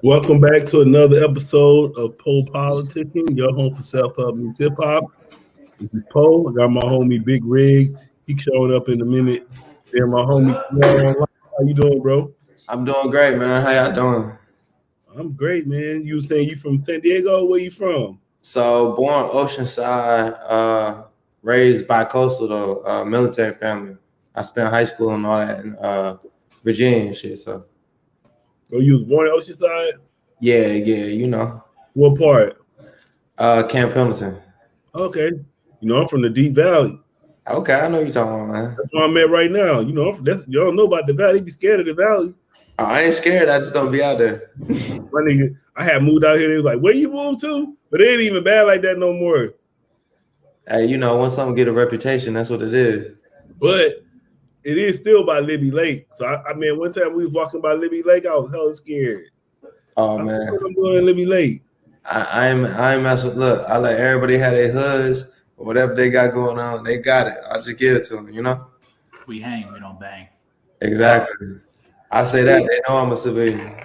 Welcome back to another episode of PoPolitickin, your home for self-help and hip hop. This is Poe. I got my homie Big Riggs. He showing up in a minute. Then my homie Terell Online. How you doing, bro? I'm doing great, man. How y'all doing? I'm great, man. You were saying you from San Diego? Where you from? So born Oceanside, raised bi-coastal though, military family. I spent high school and all that in Virginia and shit. So Oh, you was born in Oceanside? yeah, you know. What part? Camp Pendleton. Okay. You know, I'm from the Deep Valley. Okay, I know what you're talking about, man. That's where I'm at right now. You know, you don't know about the Valley. You be scared of the Valley. I ain't scared. I just don't be out there. My nigga, I had moved out here. They was like, where you moved to? But it ain't even bad like that no more. Hey, you know, once something get a reputation, that's what it is. But it is still by Libby Lake. So I mean, one time we was walking by Libby Lake, I was hella scared. Oh man, what I'm doing in Libby Lake. I ain't mess with. Look, I let everybody have their hoods or whatever they got going on. They got it. I'll just give it to them. You know. We hang, we don't bang. Exactly. I say that they know I'm a civilian.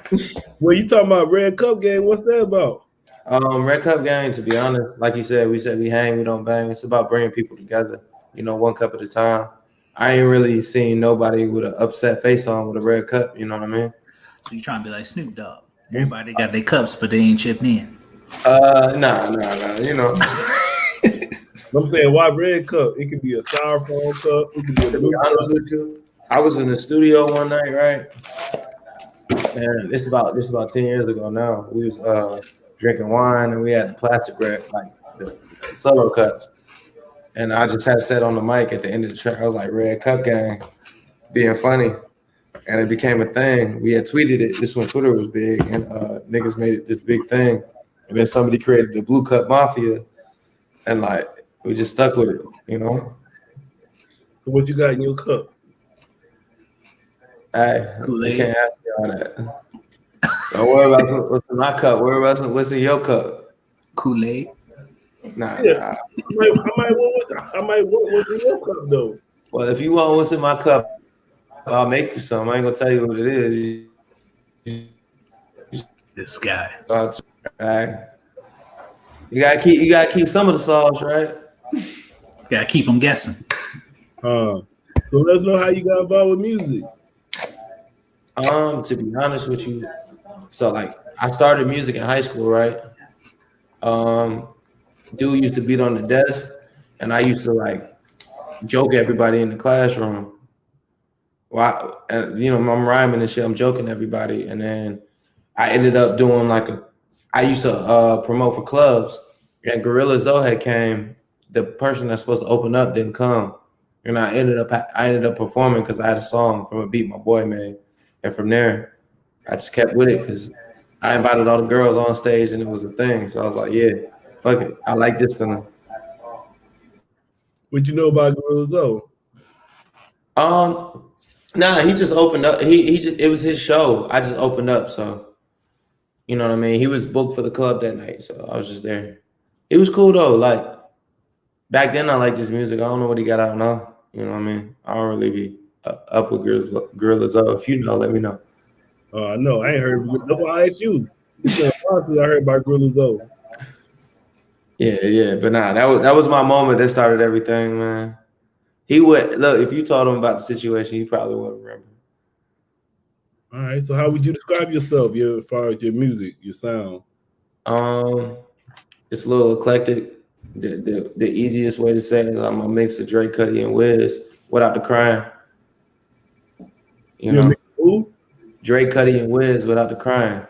Well, you talking about Red Cup game? What's that about? Red Cup game. To be honest, like you said, we hang, we don't bang. It's about bringing people together. You know, one cup at a time. I ain't really seen nobody with an upset face on with a red cup. You know what I mean? So you trying to be like Snoop Dogg? Everybody got their cups, but they ain't chipped in. Nah. You know. I'm saying, why Red Cup? It could be a styrofoam cup. It could be a blue cup. With you, I was in the studio one night, right? And this is about 10 years ago now. We was drinking wine and we had the plastic red, like the solo cups. And I just had said on the mic at the end of the track, I was like, Red Cup gang, being funny. And it became a thing. We had tweeted it. This when Twitter was big, and niggas made it this big thing. And then somebody created the Blue Cup Mafia, and like we just stuck with it, you know. So what you got in your cup? Hey, you can't ask me all that. Don't worry about what's in my cup. Worry about what's in your cup. Kool-Aid. Nah. I might want what's in your cup though. Well, if you want what's in my cup, I'll make you some. I ain't gonna tell you what it is. This guy. Right. You gotta keep some of the sauce, right? Gotta keep them guessing. So let us know how you got involved with music. To be honest with you, so like I started music in high school, right? Dude used to beat on the desk, and I used to like joke everybody in the classroom. Well, and you know, I'm rhyming and shit. I'm joking everybody, and then I ended up doing I used to promote for clubs, and Gorilla Zoe had came. The person that's supposed to open up didn't come, and I ended up performing because I had a song from a beat my boy made, and from there, I just kept with it because I invited all the girls on stage, and it was a thing. So I was like, yeah, fuck it, I like this feeling. What you know about Gorilla Zoe? Nah, he just opened up. It was his show. I just opened up, so you know what I mean. He was booked for the club that night, so I was just there. It was cool though. Like back then, I liked his music. I don't know what he got out now. You know what I mean. I don't really be up with Gorilla Zoe. If you know, let me know. No, I ain't heard. That's why I asked you. I heard about Gorilla Zoe. Yeah, but nah, that was my moment that started everything, man. He would look if you told him about the situation, he probably wouldn't remember. All right, so how would you describe yourself? As far as your music, your sound? It's a little eclectic. The easiest way to say it is I'm a mix of Drake, Cudi, and Wiz without the crying. You know, who? Drake, Cudi, and Wiz without the crying.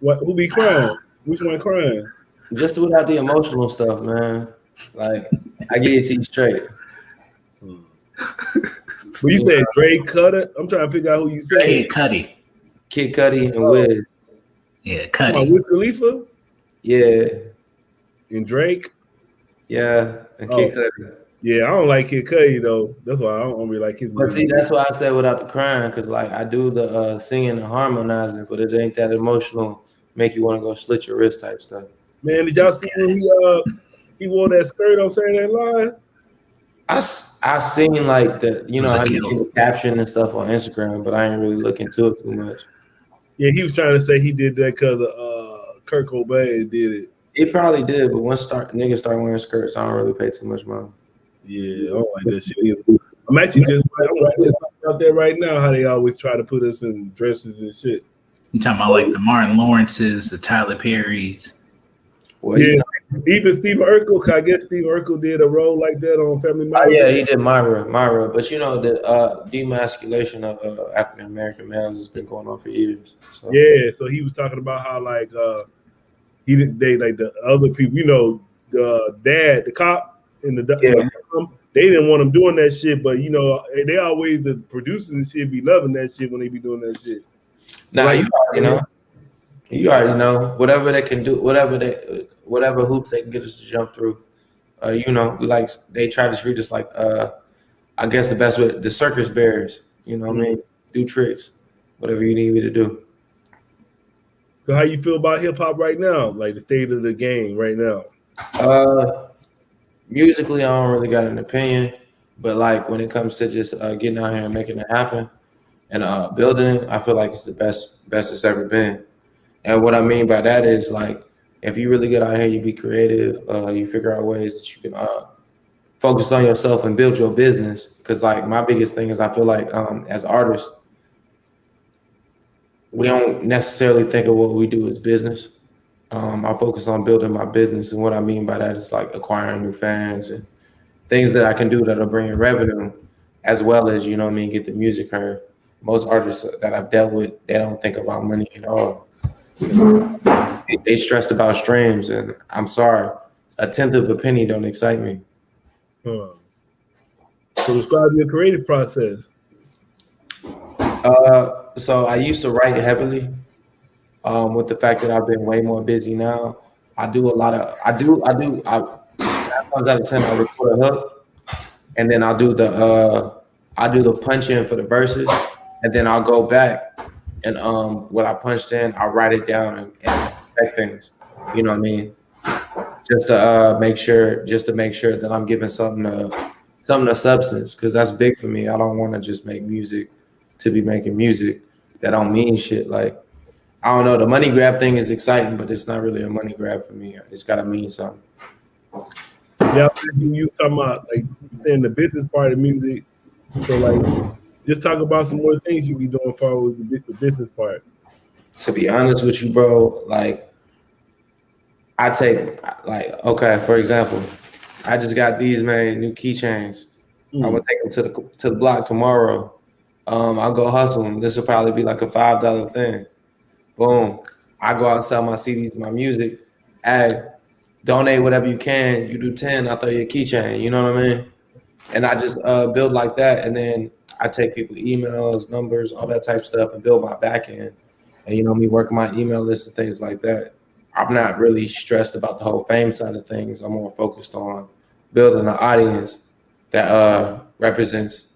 What? Who be crying? Which one crying? Just without the emotional stuff, man. Like I get it to you straight. When you say Drake, Cudi, I'm trying to figure out who you say. Kid Cudi, and Wiz. Yeah, Cudi. Wiz Khalifa. Yeah. And Drake. Yeah, and Kid Cudi. Yeah, I don't like Kid Cudi though. That's why I don't really like his music. But see, that's why I said without the crying, because like I do the singing and harmonizing, but it ain't that emotional, make you want to go slit your wrist type stuff. Man, did y'all see when he wore that skirt on Saturday Night Live? I seen like the, you know, I see the caption and stuff on Instagram, but I ain't really look into it too much. Yeah, he was trying to say he did that because Kurt Cobain did it. He probably did, but once niggas start wearing skirts, I don't really pay too much mind. Yeah, I don't like that shit either. I'm actually just writing out there right now how they always try to put us in dresses and shit. You talking about like the Martin Lawrences, the Tyler Perrys? Well, yeah, even Steve Urkel. I guess Steve Urkel did a role like that on Family Matters. Oh, yeah, he did Myra. But you know the demasculation of African American males has been going on for years. So. Yeah, so he was talking about how like he didn't they like the other people, you know, the dad, the cop, and the mom, they didn't want him doing that shit, but you know, they always the producers and shit be loving that shit when they be doing that shit. Now you already know. You already know whatever they can do, whatever hoops they can get us to jump through. You know, like they try to treat us like I guess the best way, the circus bears. You know what I mean? Do tricks, whatever you need me to do. So how you feel about hip hop right now? Like the state of the game right now? Musically, I don't really got an opinion, but like when it comes to just getting out here and making it happen and building it, I feel like it's the best it's ever been. And what I mean by that is like if you really get out here, you be creative, you figure out ways that you can focus on yourself and build your business. Because like my biggest thing is I feel like as artists, we don't necessarily think of what we do as business. I focus on building my business, and what I mean by that is like acquiring new fans and things that I can do that'll bring in revenue, as well as, you know what I mean, get the music heard. Most artists that I've dealt with, they don't think about money at all. They stressed about streams, and I'm sorry, a tenth of a penny don't excite me. So describe your creative process. So I used to write heavily. With the fact that I've been way more busy now, I do a lot of. I 9 times out of 10 I record a hook, and then I'll do the punch in for the verses, and then I'll go back and what I punched in, I'll write it down and check things. You know what I mean? Just to make sure that I'm giving something of substance, because that's big for me. I don't want to just make music to be making music that don't mean shit. Like, I don't know, the money grab thing is exciting, but it's not really a money grab for me. It's got to mean something. Yeah, you talking about like saying the business part of music. So like, just talk about some more things you be doing far with the business part. To be honest with you, bro, like I take like, okay, for example, I just got these new keychains. I'm gonna take them to the block tomorrow. I'll go hustle them. This will probably be like a $5 thing. Boom. I go out and sell my CDs, my music. Hey, donate whatever you can. You do 10, I'll throw you a keychain. You know what I mean? And I just build like that. And then I take people emails, numbers, all that type of stuff and build my back end. And you know me working my email list and things like that. I'm not really stressed about the whole fame side of things. I'm more focused on building an audience that represents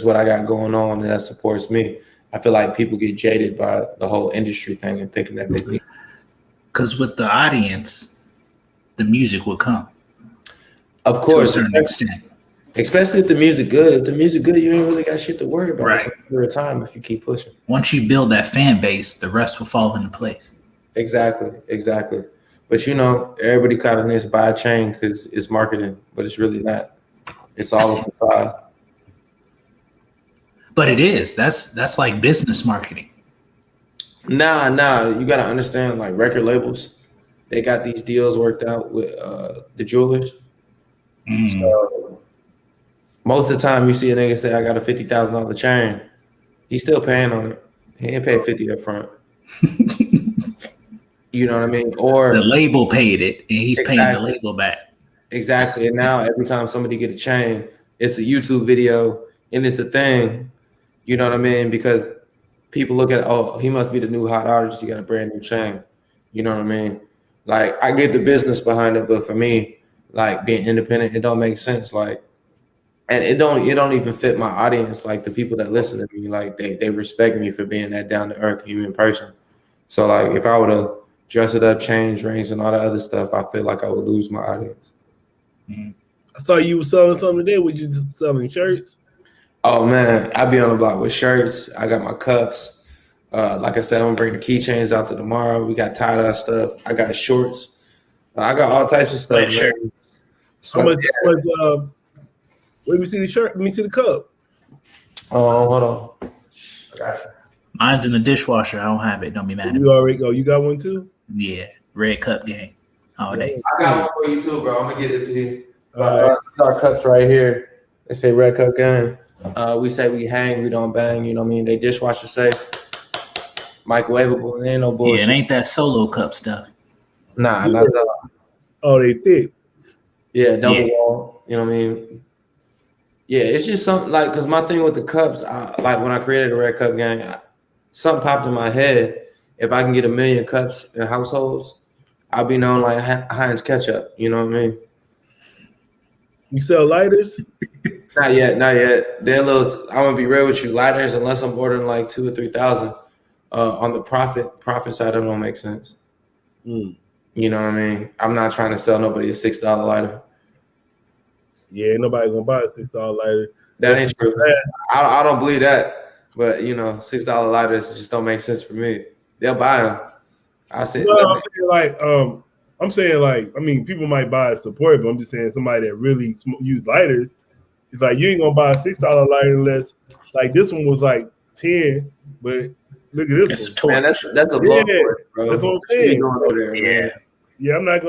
what I got going on and that supports me. I feel like people get jaded by the whole industry thing and thinking that they need. Because with the audience, the music will come. Of course, to a certain extent. Especially if the music good. If the music good, you ain't really got shit to worry about. Right. For a time, if you keep pushing. Once you build that fan base, the rest will fall into place. Exactly. But you know, everybody kind of needs to buy a chain because it's marketing, but it's really not. It's all a facade. But it is. That's like business marketing. Nah. You gotta understand, like record labels, they got these deals worked out with the jewelers. So most of the time, you see a nigga say, "I got a $50,000 chain." He's still paying on it. He ain't paid 50 up front. You know what I mean? Or the label paid it, and he's paying the label back. Exactly. And now every time somebody get a chain, it's a YouTube video and it's a thing. You know what I mean? Because people look at, oh, he must be the new hot artist. He got a brand new chain. You know what I mean? Like, I get the business behind it, but for me, like being independent, it don't make sense. Like, and it don't even fit my audience. Like the people that listen to me, like they respect me for being that down to earth human person. So like, if I were to dress it up, change rings, and all that other stuff, I feel like I would lose my audience. I saw you were selling something today. Were you just selling shirts? Oh man, I be on the block with shirts. I got my cups. Like I said, I'm gonna bring the keychains out to tomorrow. We got tie-dye stuff. I got shorts. I got all types of stuff. Sweatshirt. Man. How much? Let me see the shirt. Let me see the cup. Oh, hold on. I got you. Mine's in the dishwasher. I don't have it. Don't be mad at You me. already go. You got one too? Yeah, red cup game all day. I got one for you too, bro. I'm gonna get it to you. All right. Our cups right here. They say red cup game. We say we hang, we don't bang. You know what I mean? They dishwasher safe, microwavable. It ain't no Yeah, bullshit. it ain't that solo cup stuff. Nah, not at all. Oh, they thick. Yeah, double Yeah. wall. You know what I mean? Yeah, it's just something like because my thing with the cups, like when I created the red cup gang, something popped in my head. If I can get 1 million cups in households, I'll be known like Heinz ketchup. You know what I mean? You sell lighters? Not yet, not yet. They're a little. I'm gonna be real with you. Lighters, unless I'm ordering like 2,000 or 3,000, on the profit side, it don't make sense. Mm. You know what I mean? I'm not trying to sell nobody a $6 lighter. Yeah, ain't nobody gonna buy a $6 lighter. That ain't true. I don't believe that. But you know, $6 lighters just don't make sense for me. They'll buy them. I said, No, I'm saying like, I mean, people might buy it support, but I'm just saying somebody that really use lighters. It's like you ain't gonna buy a $6 lighter unless like this one was like 10, but look at this It's one. a torch. man, that's a low torch, bro. That's what I'm What you saying. doing over there, Yeah. man? Yeah, I'm not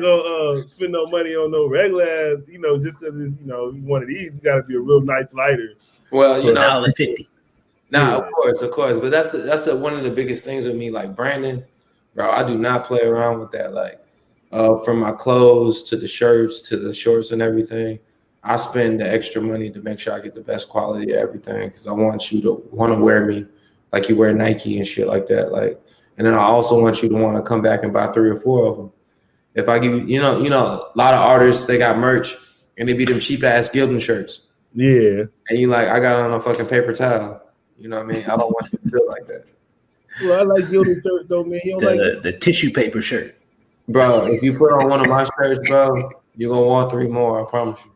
gonna spend no money on no regular ass, just because it's one of these. It's got to be a real nice lighter. Well, It's you know, $1.50. nah, of course, but that's the one of the biggest things with me, like branding, bro. I do not play around with that. Like, from my clothes to the shirts to the shorts and everything, I spend the extra money to make sure I get the best quality of everything because I want you to want to wear me like you wear Nike and shit like that. Like, and then I also want you to want to come back and buy 3 or 4 of them. If I give you, a lot of artists they got merch and they be them cheap ass Gildan shirts. Yeah, And you like, I got on a fucking paper towel. You know what I mean? I don't want you to feel like that. well, I like Gildan shirt though, man. You don't like it? The tissue paper shirt. Bro, if you put on one of my shirts, bro, you're gonna want 3 more, I promise you.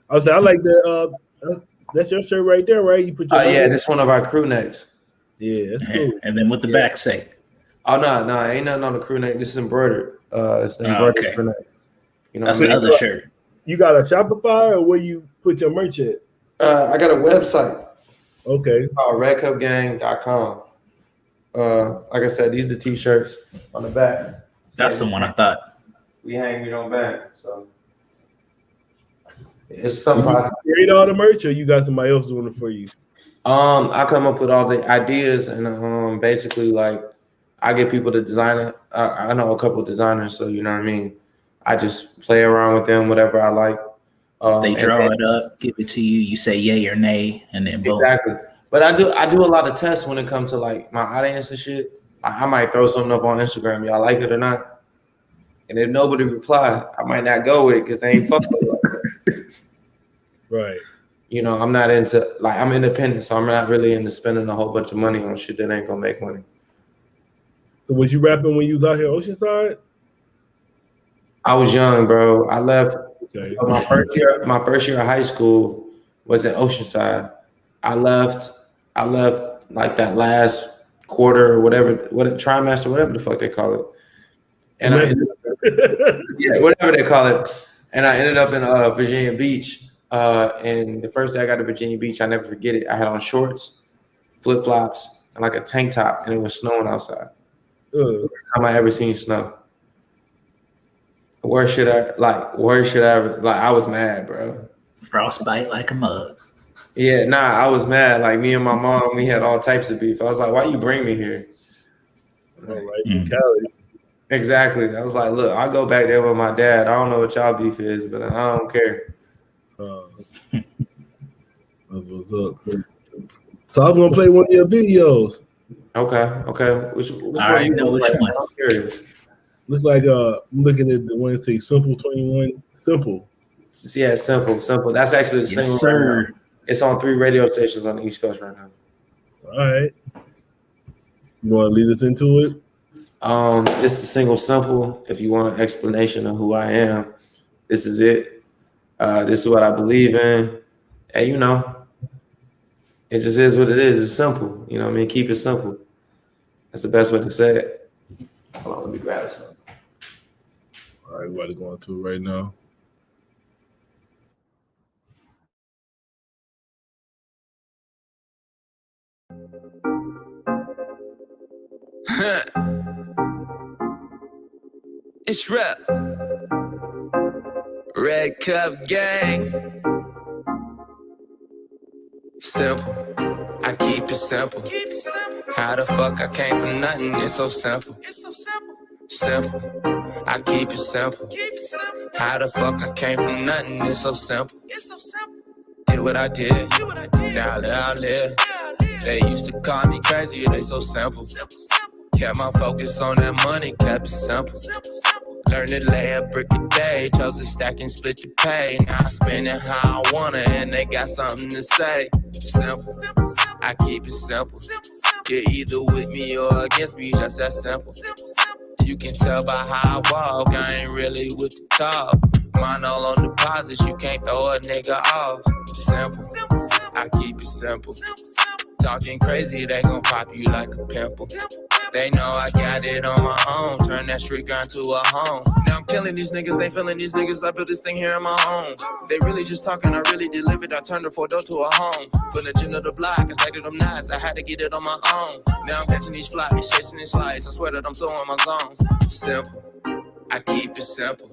I was like, I like that. That's your shirt right there, right? You put your Yeah, this one of our crew necks. Yeah, that's cool. And then what the back say? Oh no, ain't nothing on the crew neck. This is embroidered. It's the embroidered okay. crew neck. You know That's what I the mean? other shirt. You got a Shopify or where you put your merch at? I got a website. Okay. It's called redcupgang.com. Like I said, these are the t-shirts on the back. That's the one I thought. We hang, we don't bang. So it's something. You create all the merch, or you got somebody else doing it for you? I come up with all the ideas and basically like I get people to design it. I know a couple of designers, so you know what I mean. I just play around with them, whatever I like. They draw it up, give it to you. You say yay or nay, and then boom. Exactly. But I do a lot of tests when it comes to like my audience and shit. I might throw something up on Instagram. Y'all like it or not? And if nobody reply, I might not go with it because they ain't fucking with it. Right. I'm not into like I'm independent, so I'm not really into spending a whole bunch of money on shit that ain't gonna make money. So was you rapping when you was out here Oceanside? I was young, bro. I left. Okay. So my first year of high school was in Oceanside. I left like that last quarter or whatever, trimester, whatever the fuck they call it. And whatever they call it. And I ended up in Virginia Beach. And the first day I got to Virginia Beach, I never forget it. I had on shorts, flip flops, and like a tank top, and it was snowing outside. First time I ever seen snow. Where should I like? I was mad, bro. Frostbite like a mug. Yeah, I was mad. Like me and my mom, we had all types of beef. I was like, why you bring me here? All right, Cali. Exactly. I was like, look, I'll go back there with my dad. I don't know what y'all beef is, but I don't care. That's what's up. So I'm gonna play one of your videos. Okay. Which I already know which one. I'm curious. Looks like I'm looking at the one that say Simple 21. Simple. Yeah, simple. That's actually the single. Sir. Right now. It's on 3 radio stations on the East Coast right now. All right. You want to lead us into it? It's the single Simple. If you want an explanation of who I am, this is it. This is what I believe in. And It just is what it is. It's simple. You know what I mean? Keep it simple. That's the best way to say it. Hold on, let me grab some. All right, what are going to right now? It's rap. Red Cup Gang. Simple. I keep it simple. How the fuck I came from nothing? It's so simple. Simple. I keep it simple. How the fuck I came from nothing? It's so simple. Did what I did. Now I live. They used to call me crazy. They so simple. Kept my focus on that money. Kept it simple. Learned to lay a brick a day, chose to stack and split the pay. Now I spend it how I wanna, and they got something to say. Simple, I keep it simple. You're either with me or against me, just that simple. You can tell by how I walk, I ain't really with the talk. Mine all on deposits, you can't throw a nigga off. Simple, I keep it simple. Talking crazy, they gon' pop you like a pimple. They know I got it on my own. Turn that street girl into a home. Now I'm killing these niggas, ain't feeling these niggas. I built this thing here on my own. They really just talking, I really delivered. I turned the 4-door to a home. Put the gin of the block, I stacked them nights. I had to get it on my own. Now I'm catching these flies, chasing these slides. I swear that I'm so in my zones. Simple, I keep it simple.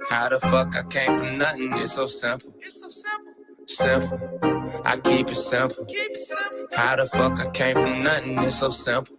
How the fuck I came from nothing? It's so simple. Simple, I keep it simple. How the fuck I came from nothing? It's so simple.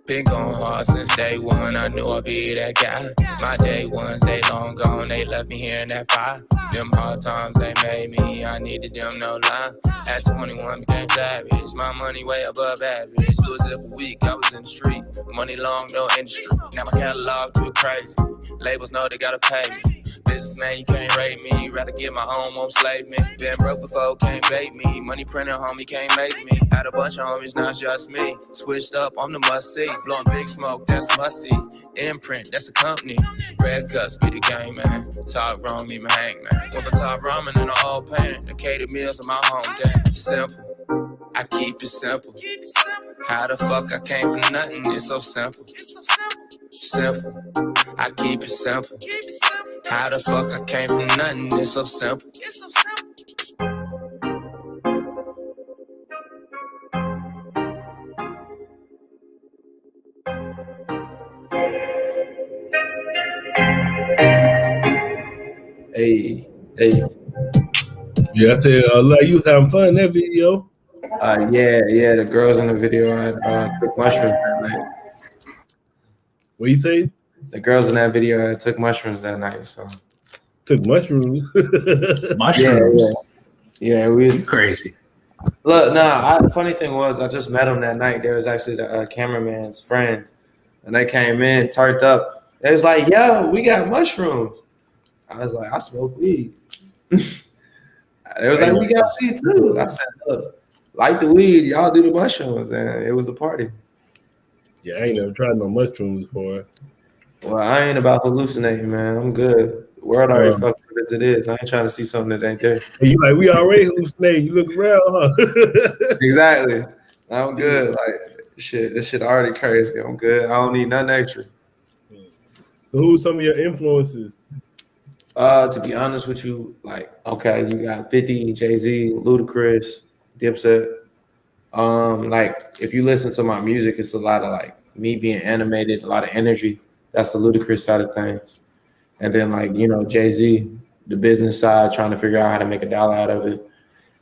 Been going hard since day one. I knew I'd be that guy. My day ones, they long gone. They left me here in that fire. Them hard times they made me. I needed them, no lie. At 21, became savage. My money way above average. Do a zip a week, I was in the street. Money long, no industry. Now my catalog too crazy. Labels know they gotta pay me. Businessman, you can't rate me. Rather get my own, won't slave me. Been broke before, can't bait me. Money printer, homie, can't make me. Had a bunch of homies, not just me. Switched up, I'm the must-see. Blowing big smoke, that's musty. Imprint, that's a company. Red Cups be the game, man. Top wrong, me my hang, man. Went for top ramen in the old pan. The catered meals in my home, damn. Simple, I keep it simple. How the fuck I came from nothing? It's so simple. Simple, I keep it simple. How the fuck I came from nothing? It's so simple. Hey. Yeah, I said, like you was having fun in that video. Yeah, the girls in the video had took mushrooms that night. What you say? The girls in that video had took mushrooms that night, so. Took mushrooms. Mushrooms. Yeah, we was You crazy. Look, funny thing was, I just met them that night. There was actually the cameraman's friends, and they came in, turned up. They was like, yo, we got mushrooms. I was like, I smoke weed. It was like, we got weed too. I said, look, like the weed, y'all do the mushrooms, and it was a party. Yeah, I ain't never tried no mushrooms before. Well, I ain't about hallucinating, man. I'm good. The world already fucked up as it is. I ain't trying to see something that ain't there. And you like, we already hallucinating. You look around, huh? Exactly. I'm good. Like, this shit already crazy. I'm good. I don't need nothing extra. So who's some of your influences? To be honest with you, like, okay, you got 50, Jay-Z, Ludacris, Dipset. Like, if you listen to my music, it's a lot of like me being animated, a lot of energy. That's the Ludacris side of things. And then like, Jay-Z, the business side, trying to figure out how to make a dollar out of it.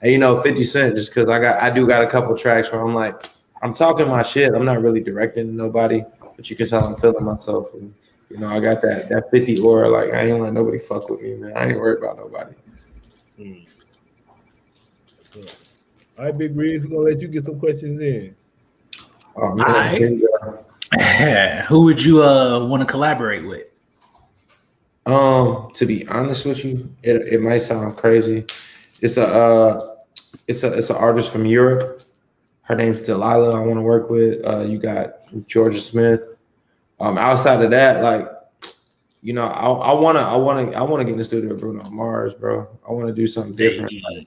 And 50 Cent, just because I do got a couple tracks where I'm like, I'm talking my shit. I'm not really directing nobody, but you can tell I'm feeling myself. And I got that 50 aura. Like, I ain't let nobody fuck with me, man. I ain't worried about nobody. All right, Big Riggs, we're gonna let you get some questions in. Oh, man. Who would you want to collaborate with? To be honest with you, it might sound crazy. It's an artist from Europe. Her name's Delilah. I want to work with. You got Georgia Smith. Outside of that, like, I wanna get in the studio with Bruno Mars, bro. I want to do something different. Like,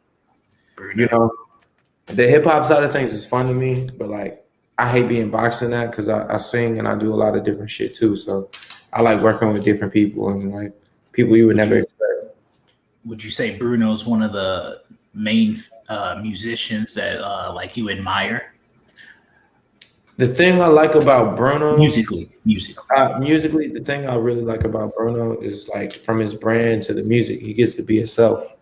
The hip hop side of things is fun to me, but like I hate being boxed in that because I sing and I do a lot of different shit too. So I like working with different people and like people you would never expect. Would you say Bruno's one of the main musicians that like you admire? The thing I like about Bruno Musically, the thing I really like about Bruno is like from his brand to the music, he gets to be himself.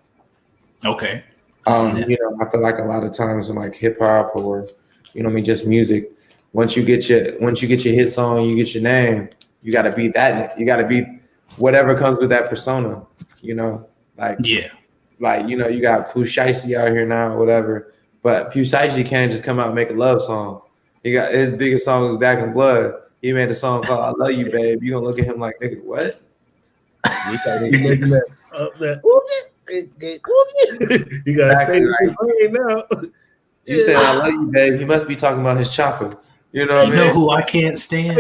Okay. You know, I feel like a lot of times in like hip hop or you know what I mean, just music, once you get your hit song, you get your name, you gotta be that, you gotta be whatever comes with that persona, you know. Like you know, you got Pooh Shiesty out here now or whatever, but Pooh Shiesty can't just come out and make a love song. He got his biggest song was Back in Blood. He made a song called "I Love You, Babe." You gonna look at him like, nigga, what? He making that you gotta Exactly, say now. You said "I love you, babe." He must be talking about his chopper. You know what I mean? You know who I can't stand?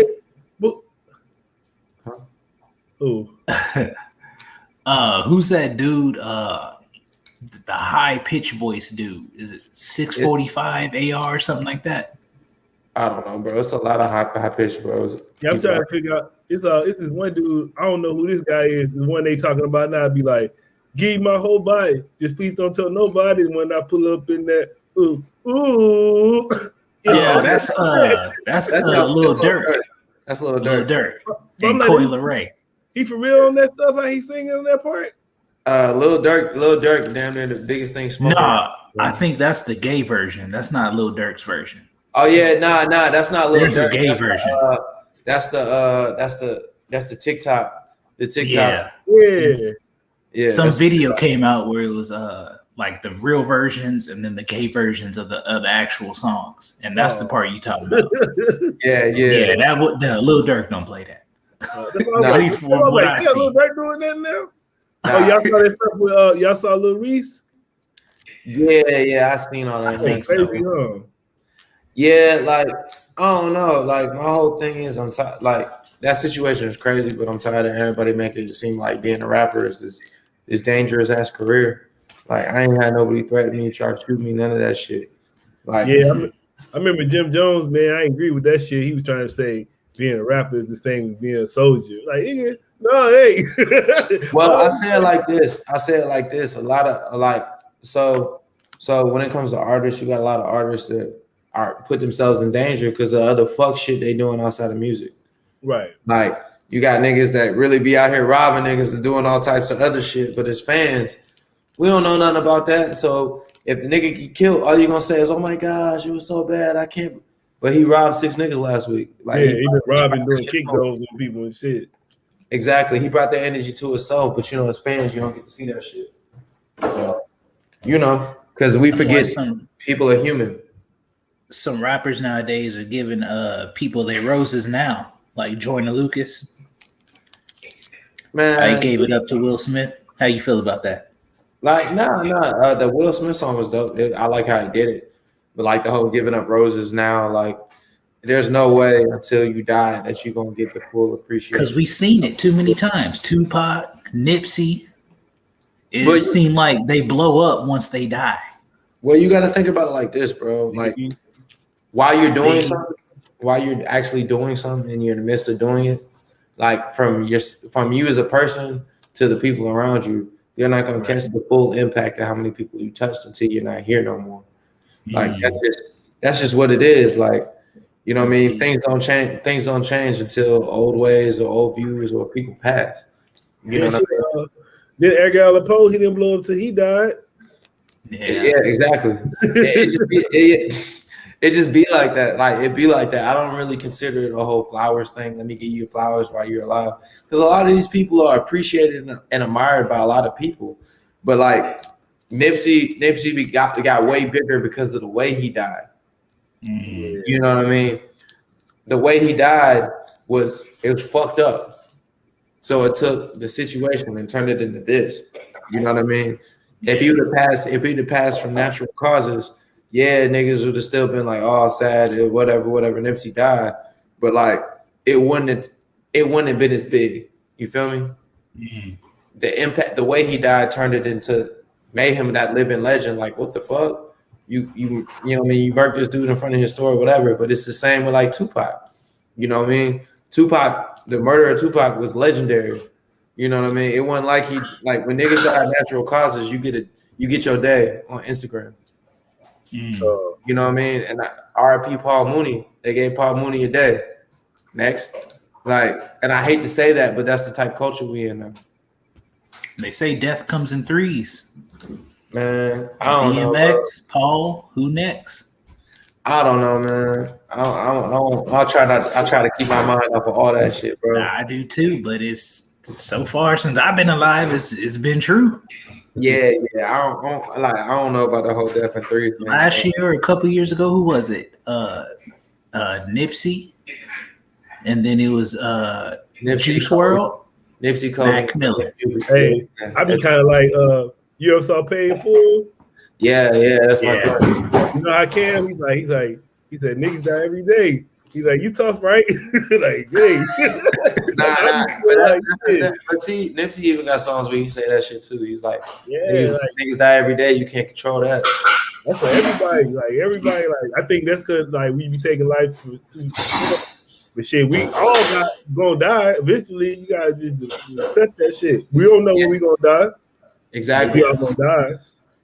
Who? Who's that dude? The high pitch voice dude. Is it 645 AR or something like that? I don't know, bro. It's a lot of high pitch, bros. Yeah, I'm trying to figure out. It's this one dude. I don't know who this guy is. The one they talking about now. Be like, give my whole body. Just please don't tell nobody when I pull up in that. Ooh. Yeah, that's Lil Durk. That's Lil Durk. Lil Durk and like, Coi Leray. He for real on that stuff? How he singing on that part? Lil Durk, damn near the biggest thing smoking. Nah, I think that's the gay version. That's not Lil Durk's version. Oh yeah, nah, that's not Lil Durk. There's a gay version. That's the TikTok. The TikTok. Yeah. Some video came out where it was like the real versions and then the gay versions of the actual songs, and that's the part you talking about. Yeah. That Lil Durk don't play that. Lil Durk doing that now. Oh, y'all saw that stuff with y'all saw Lil Reese? Yeah, I seen all that. I think so. Yeah, like I don't know. Like my whole thing is I'm tired. Like that situation is crazy, but I'm tired of everybody making it seem like being a rapper is this dangerous ass career. Like I ain't had nobody threaten me, try to shoot me, none of that shit. Like I remember Jim Jones, man. I agree with that shit. He was trying to say being a rapper is the same as being a soldier. Like, no, hey. Well, I say it like this. A lot of like so when it comes to artists, you got a lot of artists that are put themselves in danger because of other fuck shit they doing outside of music. Right. Like you got niggas that really be out here robbing niggas and doing all types of other shit, but as fans, we don't know nothing about that. So if the nigga get killed, all you gonna say is, "Oh my gosh, it was so bad. I can't." But he robbed 6 niggas last week. Like he been robbing, doing kick goals on people and shit. Exactly. He brought that energy to himself, but you know, as fans, you don't get to see that shit. So, you know, because we forget people are human. Some rappers nowadays are giving people their roses now, like Jordan Lucas. Man, I gave it up to Will Smith. How you feel about that? Like, the Will Smith song was dope. I like how he did it. But like the whole giving up roses now, like there's no way until you die that you're gonna get the full appreciation. Because we've seen it too many times. Tupac, Nipsey. It seemed like they blow up once they die. Well, you got to think about it like this, bro. Like while you're doing something, while you're actually doing something, and you're in the midst of doing it, like from you as a person to the people around you, you're not gonna catch the full impact of how many people you touched until you're not here no more. Like that's just what it is. Like, you know what I mean? Things don't change until old ways or old views or people pass. You know what I mean? Then Edgar Allan Poe, he didn't blow up till he died. Yeah, exactly. It just be like that. Like it be like that. I don't really consider it a whole flowers thing. Let me give you flowers while you're alive. Because a lot of these people are appreciated and admired by a lot of people. But like Nipsey got way bigger because of the way he died. Mm-hmm. You know what I mean? The way he died was fucked up. So it took the situation and turned it into this. You know what I mean? If he'd have passed from natural causes, yeah, niggas would have still been like, oh, sad, whatever, Nipsey died. But like it wouldn't have been as big. You feel me? Mm-hmm. The impact, the way he died made him that living legend. Like, what the fuck? you know what I mean, you burnt this dude in front of his store or whatever. But it's the same with like Tupac. You know what I mean? Tupac, the murder of Tupac was legendary. You know what I mean? It wasn't like when niggas die of natural causes, you get your day on Instagram. You know what I mean? And R.I.P. Paul Mooney. They gave Paul Mooney a day. Next. And I hate to say that, but that's the type of culture we in now. They say death comes in threes. Man, I don't know. DMX, Paul, who next? I don't know, man. I'll try to keep my mind off of all that shit, bro. I do too, but it's so far since I've been alive, it's been true. Yeah. I don't know about the whole death in threes. Last year or a couple years ago, who was it? Nipsey, and then it was Juice WRLD. Nipsey Cole, Mac Miller. Hey, I be kind of like, you ever saw Paid in Full? Yeah, that's my thing. You know how Cam? He said niggas die every day. He's like, you tough, right? Like, hey. But see, Nipsey even got songs where he say that shit too. He's like, yeah, niggas die every day. You can't control that. That's what everybody. I think that's because we be taking life for but shit, we all gonna die eventually. You gotta just accept that shit. We don't know when we gonna die. Exactly. We all gonna die.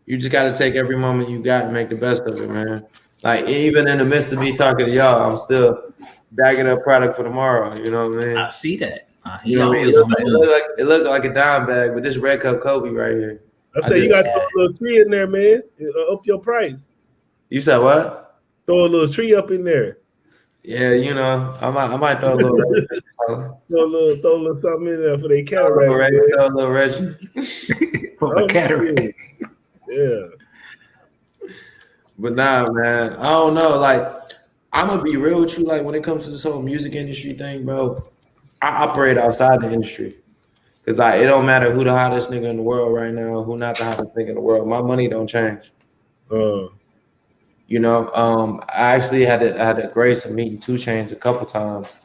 You just gotta take every moment you got and make the best of it, man. Like even in the midst of me talking to y'all, I'm still bagging up product for tomorrow. You know what I mean? I see that. You know what I mean? It looked like a dime bag, but this red cup Kobe right here. I say you got to throw a little tree in there, man. Up your price. You said what? Throw a little tree up in there. Yeah, you know, I might throw a little throw a little something in there for their cataract. Throw a little Reggie. For a cataract. Yeah. But nah, man, I don't know. Like, I'm gonna be real with you. Like, when it comes to this whole music industry thing, bro, I operate outside the industry. Cause it don't matter who the hottest nigga in the world right now, who not the hottest nigga in the world. My money don't change. You know, I actually had the grace of meeting 2 Chainz a couple times,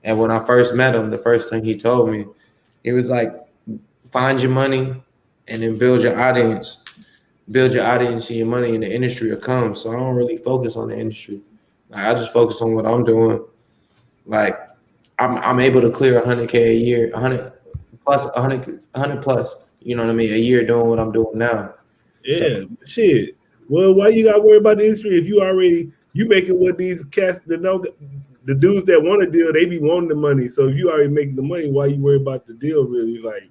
and when I first met him, the first thing he told me, it was like, find your money, and then build your audience. Build your audience and your money in the industry will come. So I don't really focus on the industry. Like, I just focus on what I'm doing. Like, I'm able to clear 100K a year, 100 plus. You know what I mean? A year doing what I'm doing now. Yeah, so, shit. Well, why you gotta worry about the industry if you making what these cats the dudes that want to deal, they be wanting the money. So if you already making the money, why you worry about the deal? Really, like,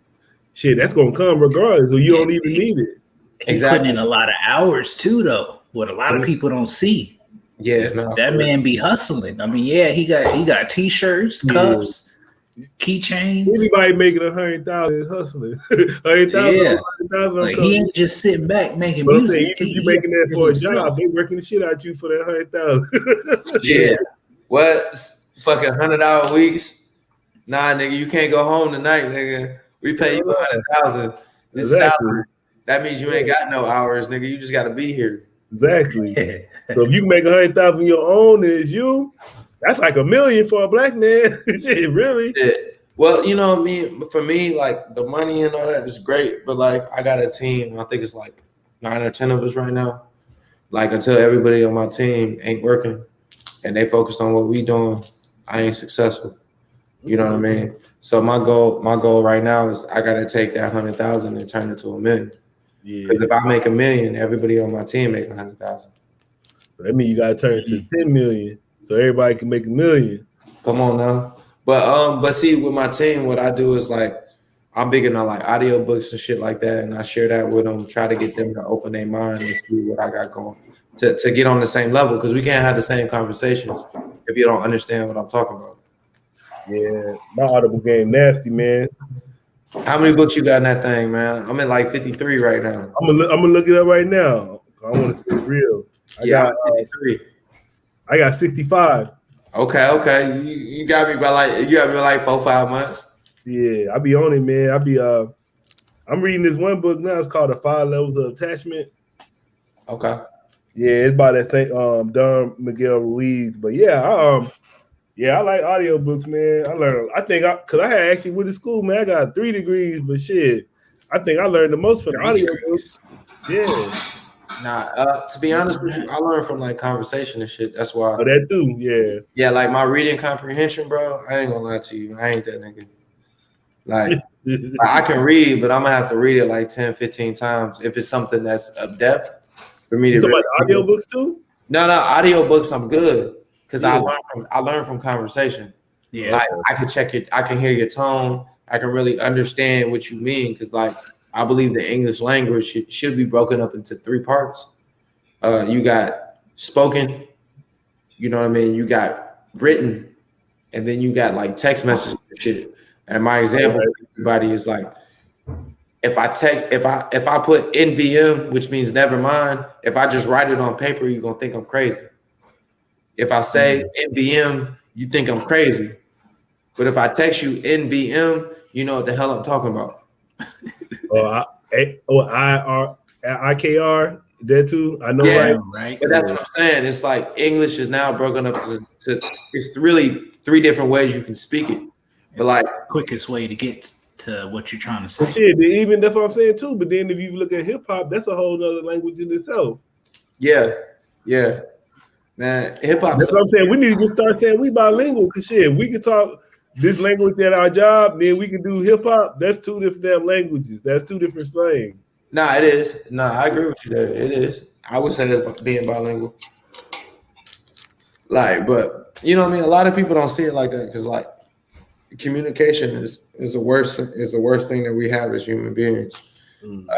shit, that's gonna come regardless. So you don't even need it. Exactly. Putting in a lot of hours too, though. What a lot of people don't see. Yeah, that man be hustling. I mean, yeah, he got t-shirts, cups, keychains. Anybody making 100,000 hustling. 100,000. Yeah, like, he ain't just sitting back making music. You making that for a job. They working the shit out you for that 100,000. Yeah. What? Fucking 100-hour weeks? Nah, nigga, you can't go home tonight, nigga. We pay you 100,000. This salary. That means you ain't got no hours, nigga. You just got to be here. Exactly. So if you can make 100,000 your own, is you. That's like $1 million for a black man. Shit, really. Yeah. Well, you know what I mean? For me, like, the money and all that is great, but like, I got a team. I think it's like 9 or 10 of us right now. Like, until everybody on my team ain't working and they focused on what we doing, I ain't successful. You know what I mean? So my goal right now is I got to take that 100,000 and turn it to $1 million. Yeah. Because if I make $1 million, everybody on my team make 100,000. That means you got to turn it to 10 million. So everybody can make $1 million. Come on now. But see, with my team, what I do is like, I'm big into like audio books and shit like that. And I share that with them, try to get them to open their mind and see what I got going to get on the same level. Because we can't have the same conversations if you don't understand what I'm talking about. Yeah, my audible game nasty, man. How many books you got in that thing, man? I'm at like 53 right now. I'm gonna look it up right now. I want to see it real. I got 53. I got 65. Okay. You got me by like 4-5 months. Yeah, I be on it, man. I'm reading this one book now. It's called The 5 Levels of Attachment. Okay. Yeah, it's by that same Don Miguel Ruiz. But yeah, I like audiobooks, man. Because I had actually went to school, man. I got 3 degrees, but shit, I think I learned the most from the audiobooks. Yeah. Nah, to be honest with you, I learned from like conversation and shit. That's why. Oh, that too, yeah. Yeah, like my reading comprehension, bro. I ain't gonna lie to you. I ain't that nigga. Like, I can read, but I'm gonna have to read it like 10, 15 times if it's something that's of depth for me to. You talking about audiobooks too? No, audiobooks I'm good because I learn from conversation. Yeah, like I can check it, I can hear your tone, I can really understand what you mean because like I believe the English language should be broken up into 3 parts. You got spoken, you know what I mean? You got written, and then you got like text messages and shit. And my example for everybody is like, if I put NVM, which means never mind, if I just write it on paper, you're gonna think I'm crazy. If I say NVM, you think I'm crazy. But if I text you NVM, you know what the hell I'm talking about. IKR, that too. I know, right? But that's what I'm saying. It's like English is now broken up to it's really 3 different ways you can speak it. But like quickest way to get to what you're trying to say. Shit, even that's what I'm saying too. But then if you look at hip hop, that's a whole other language in itself. Yeah, man. Hip hop. That's what I'm saying. We need to just start saying we bilingual. Cause shit, we can talk this language at our job, then we can do hip hop. That's 2 different damn languages. That's 2 different slangs. Nah, it is. Nah, I agree with you there. It is. I would say that being bilingual. Like, but you know what I mean? A lot of people don't see it like that because like communication is the worst thing that we have as human beings.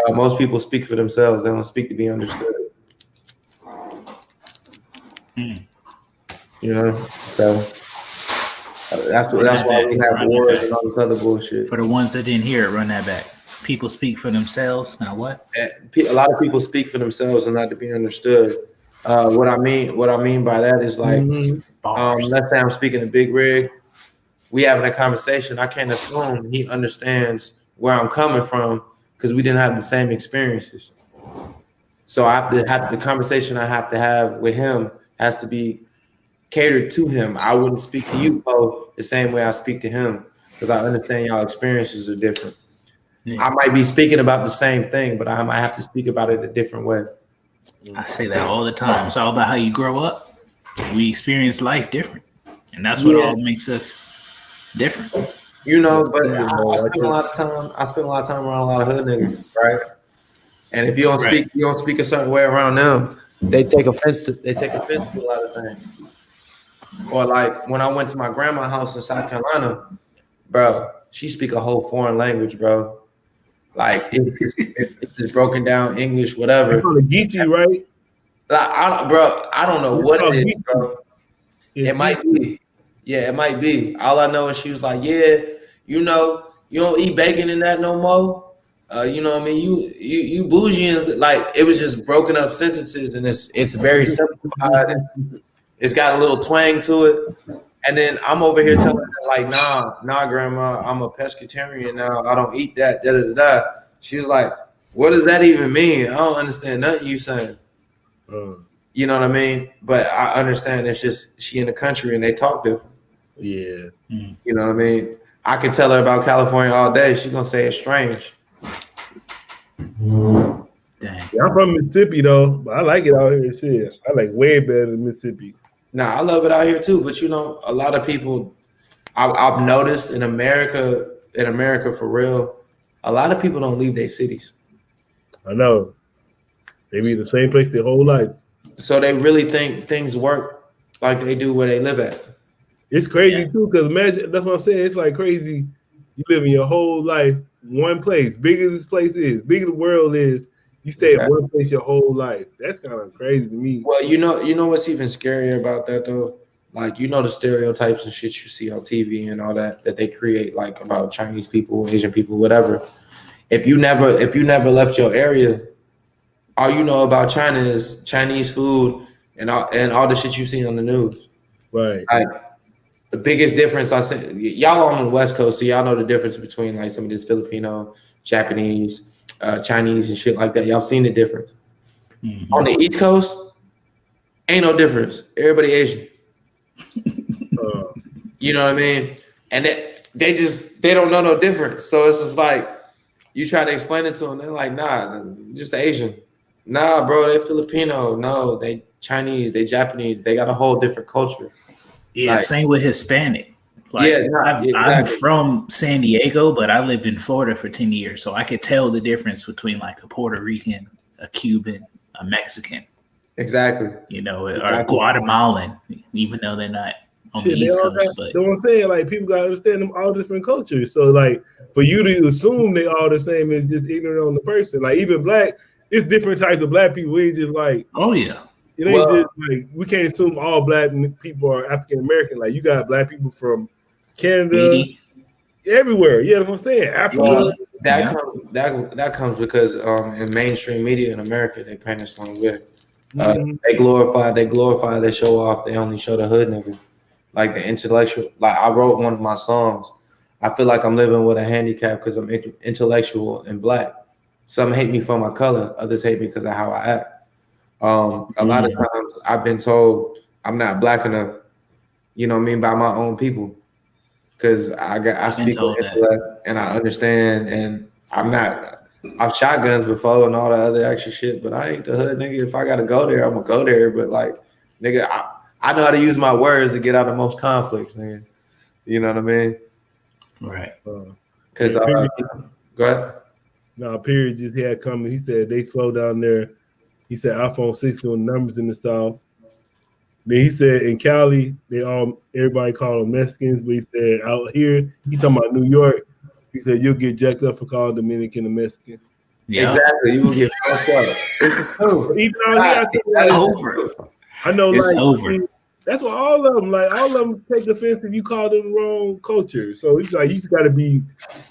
Most people speak for themselves. They don't speak to be understood. You know, so that's why we have wars and all this other bullshit. For the ones that didn't hear it, run that back. People speak for themselves. Now what? A lot of people speak for themselves and not to be understood. What I mean by that is like, let's say I'm speaking to Big Rig. We having a conversation. I can't assume he understands where I'm coming from because we didn't have the same experiences. So I have to have the conversation I have to have with him has to be catered to him. I wouldn't speak to you, Poe, the same way I speak to him because I understand y'all experiences are different. Yeah. I might be speaking about the same thing, but I might have to speak about it a different way. I say that all the time. It's all about how you grow up. We experience life different, and that's what all makes us different. You know, but I spend a lot of time around a lot of hood niggas, right? And if you don't speak a certain way around them, they take offense to a lot of things. Or like when I went to my grandma's house in South Carolina, bro, she speak a whole foreign language, bro. Like it's just broken down English, whatever. It's gonna get you, right? Like I don't know what it is, bro. It might be. Yeah, it might be. All I know is she was like, yeah, you know, you don't eat bacon in that no more. You know what I mean? You bougie, and like it was just broken up sentences, and it's very simplified and it's got a little twang to it. And then I'm over here telling her like, nah, grandma, I'm a pescatarian now. I don't eat that. Da da da. She was like, what does that even mean? I don't understand nothing you saying. You know what I mean? But I understand it's just she in the country and they talk different. Yeah. You know what I mean? I can tell her about California all day. She's gonna say it's strange. Dang. Yeah, I'm from Mississippi though, but I like it out here. Shit, I like way better than Mississippi. Nah, I love it out here too. But you know, a lot of people I've noticed in America for real, a lot of people don't leave their cities. I know. They be in the same place their whole life. So they really think things work like they do where they live at. It's crazy too, because imagine, that's what I'm saying. It's like crazy. You live in your whole life, one place, bigger this place is, bigger the world is. You stay at one place your whole life. That's kind of crazy to me. Well, you know what's even scarier about that though? Like, you know, the stereotypes and shit you see on TV and all that they create, like about Chinese people, Asian people, whatever. If you never left your area, all you know about China is Chinese food and all the shit you see on the news. Right. Like, the biggest difference I say, y'all on the West Coast, so y'all know the difference between like some of this Filipino, Japanese, Chinese and shit like that. Y'all seen the difference. Mm-hmm. On the East Coast, ain't no difference. Everybody Asian. You know what I mean? And they don't know no difference. So it's just like you try to explain it to them, they're like, nah, just Asian. Nah, bro, they Filipino. No, they Chinese. They Japanese. They got a whole different culture. Yeah, like, same with Hispanic. Like, yeah, exactly. I'm from San Diego, but I lived in Florida for 10 years, so I could tell the difference between like a Puerto Rican, a Cuban, a Mexican. Exactly. You know, or Guatemalan, even though they're not on the East Coast. But you know what I'm saying? Like, people gotta understand them all different cultures. So, like, for you to assume they all the same is just ignorant on the person. Like, even black, it's different types of black people. We just like, oh yeah. It ain't just like we can't assume all black people are African American. Like, you got black people from Canada, everywhere. Yeah, that's what I'm saying. Africa. Well, that comes because in mainstream media in America they paint us one way. They glorify, they show off. They only show the hood nigga, like the intellectual. Like, I wrote one of my songs. I feel like I'm living with a handicap because I'm intellectual and black. Some hate me for my color. Others hate me because of how I act. A lot of times I've been told I'm not black enough, you know what I mean, by my own people, because I speak with intellect and I understand, and I've shot guns before and all the other extra shit, but I ain't the hood nigga. If I gotta go there, I'm gonna go there. But like, nigga, I know how to use my words to get out of most conflicts, nigga. You know what I mean? Right. Because go ahead. No, Period just had coming. He said they slow down there. He said iPhone 6 doing numbers in the South. Then he said in Cali, everybody call them Mexicans, but he said out here, he talking about New York. He said you'll get jacked up for calling Dominican a Mexican. Yeah. Exactly, you will get fucked up. It's over. Even out here, I know, it's like, over. I mean, that's what all of them take offense if you call them the wrong culture. So it's like you just got to be.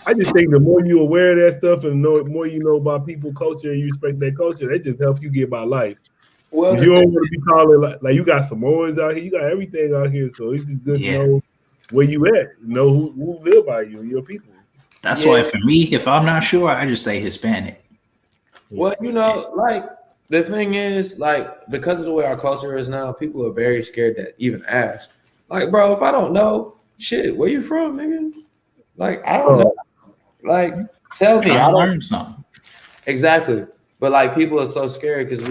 I just think the more you're aware of that stuff and the more you know about people's culture and you respect their culture, that just helps you get by life. Well, if you don't want to be calling like you got Samoans out here, you got everything out here, so it's just good to know where you at, know who live by you, your people. That's why for me, if I'm not sure, I just say Hispanic. Well, you know, like, the thing is, like, because of the way our culture is now, people are very scared to even ask. Like, bro, if I don't know, shit, where you from, nigga? Like, I don't know. Like, tell me. I learn something. Exactly. But like, people are so scared because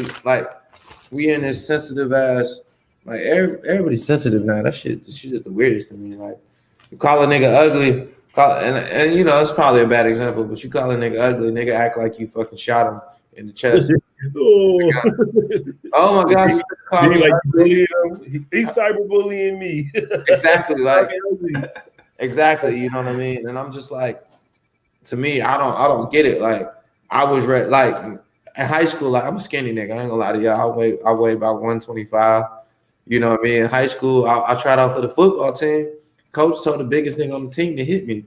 we in this sensitive ass, like, everybody's sensitive now. That shit is the weirdest to me. Like, you call a nigga ugly, and you know, it's probably a bad example, but you call a nigga ugly, nigga act like you fucking shot him in the chest. Oh my gosh, he's cyberbullying me. Exactly, like, exactly, you know what I mean? And I'm just like, to me, I don't get it. Like, I was like in high school, like, I'm a skinny nigga. I ain't gonna lie to y'all. I weigh about 125. You know what I mean? In high school, I tried out for the football team. Coach told the biggest nigga on the team to hit me.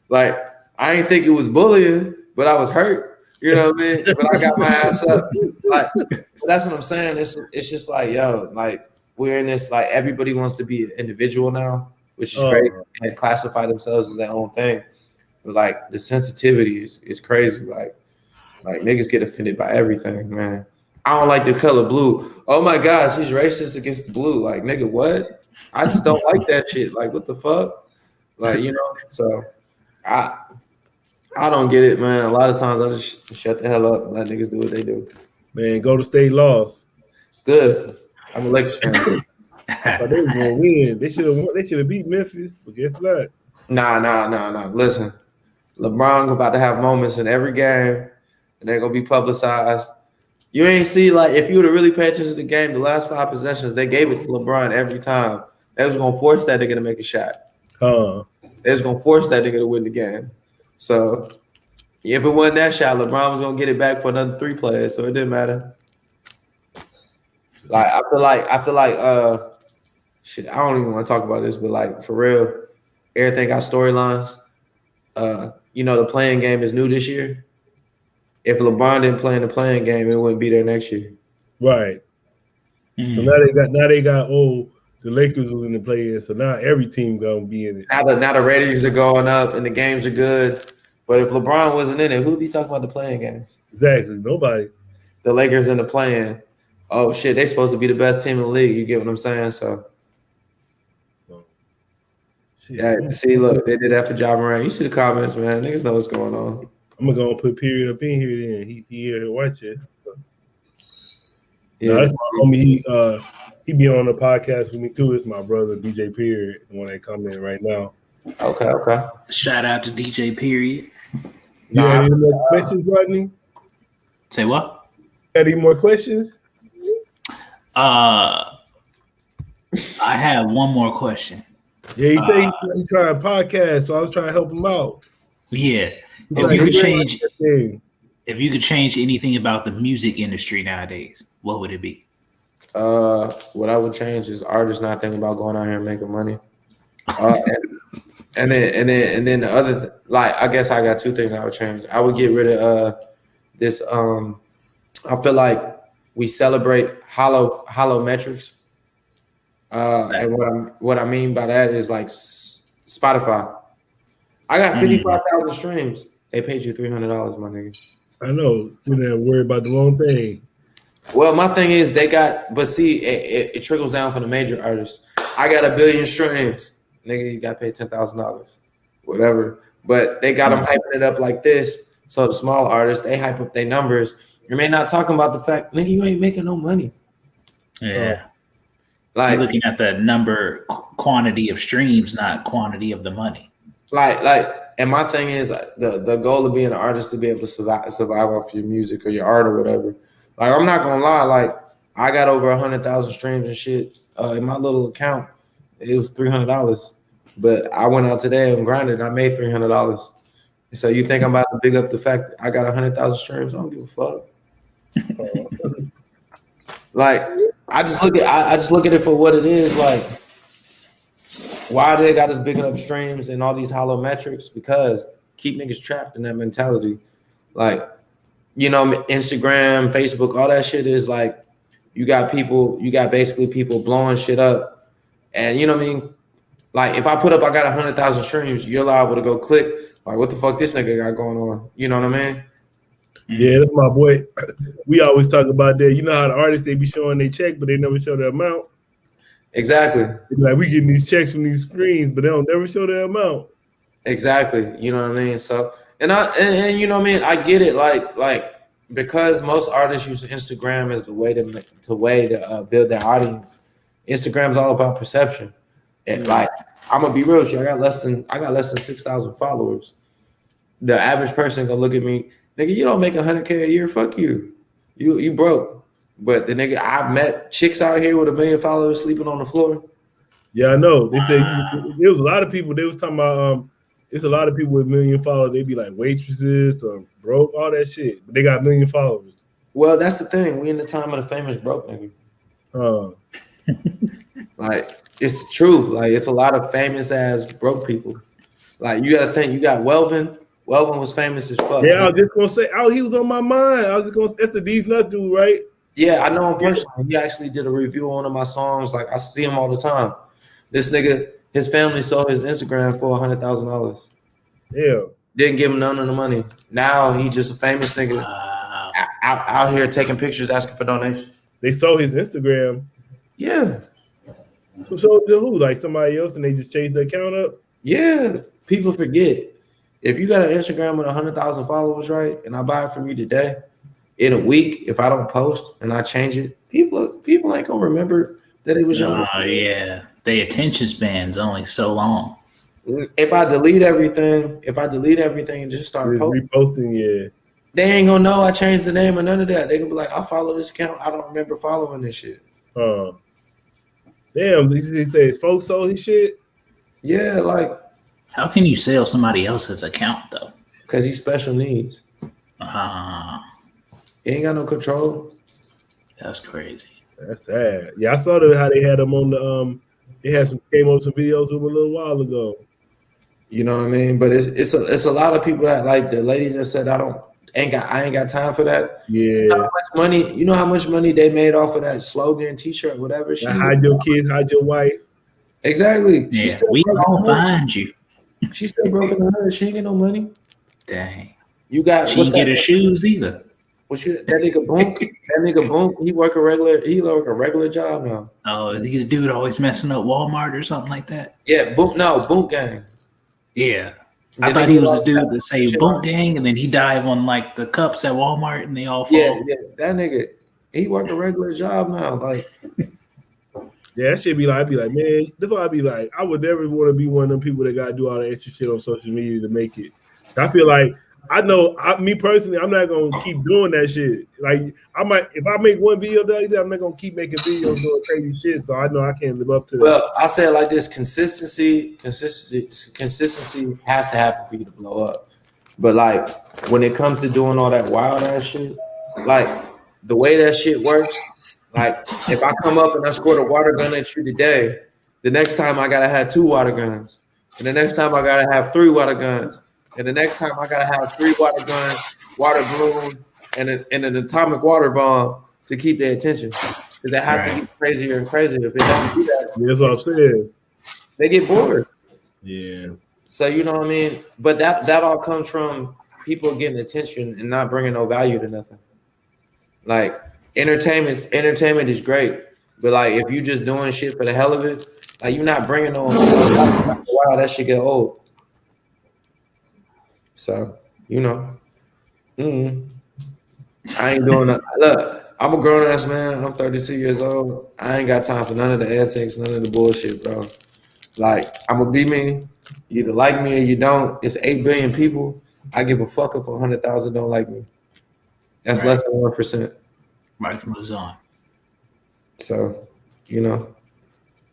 Like, I didn't think it was bullying, but I was hurt. You know what I mean? But I got my ass up. Like, so that's what I'm saying. It's just like, yo, like, we're in this, like, everybody wants to be an individual now, which is great, and classify themselves as their own thing. But like, the sensitivity is crazy. Like niggas get offended by everything, man. I don't like the color blue. Oh my gosh, he's racist against the blue. Like, nigga, what? I just don't like that shit. Like, what the fuck? Like, you know, so I don't get it, man. A lot of times I just shut the hell up and let niggas do what they do. Man, go to state laws. Good. I'm a Lakers fan. They were gonna win. They should have beat Memphis, but guess what? Nah. Listen, LeBron about to have moments in every game, and they're gonna be publicized. You ain't see, like, if you would have really paid attention to the game, the last 5 possessions, they gave it to LeBron every time. They was gonna force that nigga to make a shot. They was gonna force that nigga to win the game. So if it wasn't that shot, LeBron was gonna get it back for another 3 plays, so it didn't matter. Like, I feel like shit, I don't even want to talk about this, but like, for real, everything got storylines. You know, the playing game is new this year. If LeBron didn't play in the playing game, it wouldn't be there next year. Right. So now they got the Lakers was in the play-in, so now every team gonna be in it. Now the ratings are going up and the games are good. But if LeBron wasn't in it, who'd be talking about the playing games? Exactly. Nobody. The Lakers in the play-in. Oh shit, they supposed to be the best team in the league. You get what I'm saying? So yeah, see, look, they did that for Ja Morant. You see the comments, man. Niggas know what's going on. I'm gonna go and put Period up in here then. He here to watch it. Yeah, that's my homie. He be on the podcast with me too. It's my brother DJ Period, the one that come in right now. Okay. Shout out to DJ Period. You had any more questions, Rodney? Say what? Any more questions? I have one more question. Yeah, he said he's trying a podcast, so I was trying to help him out. Yeah. If you could change anything about the music industry nowadays, what would it be? What I would change is artists not thinking about going out here and making money. And then the other I guess I got two things I would change. I would get rid of this. I feel like we celebrate hollow metrics. And what I mean by that is like Spotify. I got 55,000 streams. They paid you $300, my nigga. I know. You're not worried about the wrong thing. Well, my thing is but see, it trickles down for the major artists. I got 1 billion streams. Nigga, you got paid $10,000, whatever. But they got them hyping it up like this. So the small artists, they hype up their numbers. You may not talking about the fact, nigga, you ain't making no money. Yeah. You're looking at the quantity of streams, not quantity of the money. And my thing is the goal of being an artist to be able to survive off your music or your art or whatever. Like, I'm not gonna lie, like I got over 100,000 streams and shit in my little account. It was $300, but I went out today and grinded. And I made $300. So you think I'm about to big up the fact that I got 100,000 streams? I don't give a fuck. Like, I just look at it for what it is. Like, why they got us bigging up streams and all these hollow metrics? Because keep niggas trapped in that mentality. Like, you know, Instagram, Facebook, all that shit is like, you got basically people blowing shit up. And you know what I mean? Like, if I put up, I got 100,000 streams, you're liable to go click. Like, what the fuck this nigga got going on? You know what I mean? Yeah, that's my boy. We always talk about that. You know how the artists, they be showing their check, but they never show their amount. Exactly. Like, we getting these checks from these screens, but they don't never show their amount. Exactly. You know what I mean? So, and you know what I mean? I get it. Like because most artists use Instagram as the way to build their audience. Instagram's all about perception. And like, I'm gonna be real with you. I got less than 6,000 followers. The average person gonna look at me, nigga, you don't make 100K a year. Fuck you. You broke. But the nigga, I met chicks out here with 1 million followers sleeping on the floor. Yeah, I know. They said there was a lot of people. They was talking about it's a lot of people with 1 million followers. They be like waitresses or broke, all that shit. But they got 1 million followers. Well, that's the thing. We in the time of the famous broke nigga. Like, it's the truth. Like, it's a lot of famous ass broke people. Like, you gotta think. You got Welvin. Welvin was famous as fuck. Yeah, I was just gonna say, he was on my mind. I was just gonna. That's the D's Nuts dude, right? Yeah, I know him personally. He actually did a review on one of my songs. Like, I see him all the time. This nigga, his family sold his Instagram for $100,000. Yeah. Didn't give him none of the money. Now he just a famous nigga out here taking pictures, asking for donations. They sold his Instagram. Yeah. So to who? Like somebody else, and they just changed the account up? Yeah. People forget. If you got an Instagram with 100,000 followers, right, and I buy it from you today, in a week, if I don't post and I change it, people ain't gonna remember that it was young. Oh yeah, the attention span's only so long. If I delete everything and just start reposting, yeah, they ain't gonna know I changed the name or none of that. They gonna be like, I follow this account. I don't remember following this shit. Damn, he says folks sold his shit. Yeah, like, how can you sell somebody else's account though? Because he's special needs. He ain't got no control. That's crazy. That's sad. Yeah, I saw how they had him on the they had some videos with him a little while ago. You know what I mean? But it's a lot of people that, like the lady just said, I ain't got time for that. Yeah. You know how much money they made off of that slogan, t-shirt, whatever. Hide your kids, hide your wife. Exactly. Yeah, we gonna find you. She's still broken her. She ain't get no money. Dang. You got. She ain't get her shoes either. That nigga Boom, he work a regular job now. Oh, the dude always messing up Walmart or something like that. Yeah, Boom Gang. Yeah. I thought he was the dude that say Boom Gang and then he dive on like the cups at Walmart and they all fall. Yeah. That nigga, He work a regular job now. Like, yeah, that shit be like, I'd be like, man, that's why I'd be like, I would never want to be one of them people that got to do all the extra shit on social media to make it. I feel like, I know, me personally, I'm not going to keep doing that shit. Like, I might, if I make one video like that, I'm not going to keep making videos doing crazy shit, so I know I can't live up to that. Well, I say it like this, consistency has to happen for you to blow up. But like, when it comes to doing all that wild ass shit, like, the way that shit works, like, if I come up and I squirt a water gun at you today, the next time I gotta have 2 water guns, and the next time I gotta have 3 water guns, and the next time I gotta have 3 water guns, water balloons, and an atomic water bomb to keep their attention, because it has to get crazier and crazier. If it doesn't do that, that's what I'm saying. They get bored. Yeah. So you know what I mean. But that all comes from people getting attention and not bringing no value to nothing. Like, entertainment is great, but like, if you just doing shit for the hell of it, like, you're not bringing no. Wow, that shit get old. So you know, I ain't doing that. Look, I'm a grown ass man. I'm 32 years old. I ain't got time for none of the antics, none of the bullshit, bro. Like, I'm gonna be me. You either like me or you don't. It's 8 billion people. I give a fuck if 100,000 don't like me. That's less than 1%. Life moves on. So, you know,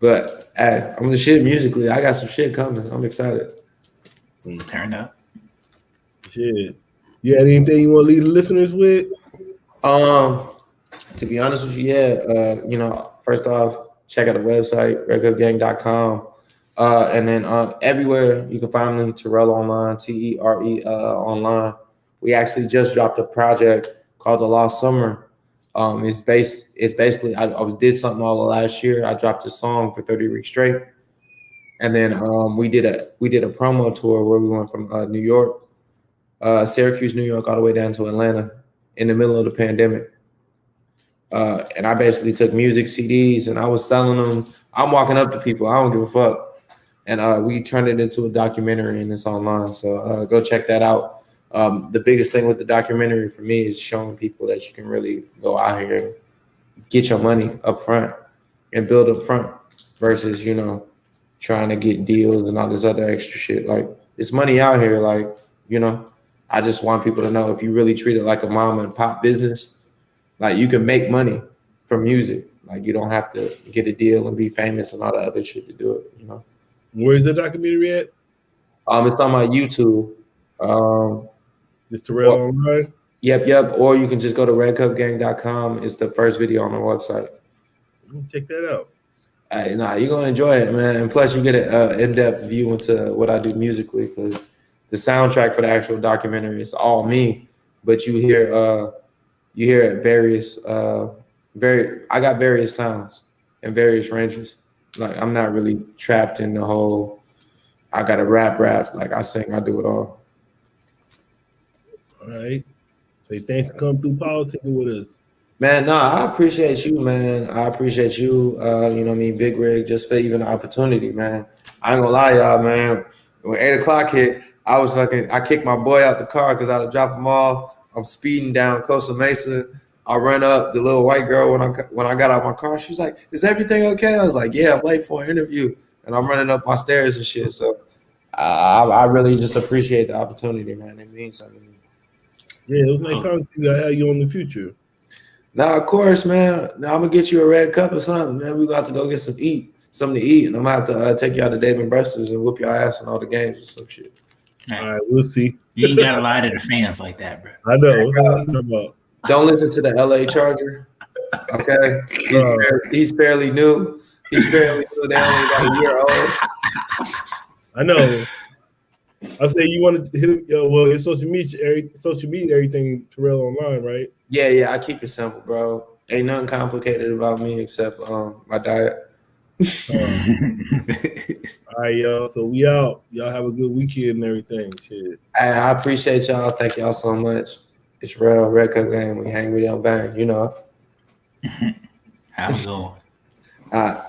but hey, I'm the shit musically. I got some shit coming. I'm excited. Turn up. Shit. You got anything you want to leave the listeners with? To be honest with you, yeah. You know, first off, check out the website, redcupgang.com. And then everywhere you can find me, Terell Online, TERE online. We actually just dropped a project called The Lost Summer. It's basically I did something all the last year. I dropped a song for 30 weeks straight, and then we did a promo tour where we went from New York, Syracuse, New York, all the way down to Atlanta in the middle of the pandemic. And I basically took music CDs and I was selling them. I'm walking up to people. I don't give a fuck. And we turned it into a documentary, and it's online. So go check that out. The biggest thing with the documentary for me is showing people that you can really go out here and get your money up front and build up front versus, you know, trying to get deals and all this other extra shit. Like, it's money out here. Like, you know, I just want people to know, if you really treat it like a mom and pop business, like, you can make money from music. Like, you don't have to get a deal and be famous and all the other shit to do it, you know. Where's the documentary at? It's on my YouTube. It's Terell Online? Yep. Or you can just go to redcupgang.com. It's the first video on our website. Check that out. Hey, nah, you're gonna enjoy it, man. And plus, you get an in-depth view into what I do musically, because the soundtrack for the actual documentary is all me, but you hear various I got various sounds and various ranges. Like, I'm not really trapped in the whole I gotta rap. Like, I sing, I do it all. All right. Say thanks for coming through politicking with us. Man, no, I appreciate you, man. I appreciate you. You know what I mean, Big Rig, just for even the opportunity, man. I ain't gonna lie, y'all, man. When 8 o'clock hit, I kicked my boy out the car because I had to drop him off. I'm speeding down Costa Mesa. I run up the little white girl when I got out my car. She was like, "Is everything okay?" I was like, "Yeah, I'm late for an interview." And I'm running up my stairs and shit. So I really just appreciate the opportunity, man. It means something to me. Yeah, it was nice talking to you. I have you on the future. Now, of course, man. Now I'm gonna get you a red cup or something, man. We got to go get something to eat, and I'm gonna have to take you out to Dave and Buster's and whoop your ass in all the games or some shit. All right, we'll see. You ain't gotta lie to the fans like that, bro. I know. Don't listen to the LA Charger. Okay, he's fairly new. They only got a year old. I know. I say you want to hit him. Well, it's social media, everything Terell Online, right? Yeah. I keep it simple, bro. Ain't nothing complicated about me except my diet. All right, y'all. So we out. Y'all have a good weekend and everything. Shit. I appreciate y'all. Thank y'all so much. It's real Red Cup Gang. We hang, we don't bang. You know. How's it going? All right.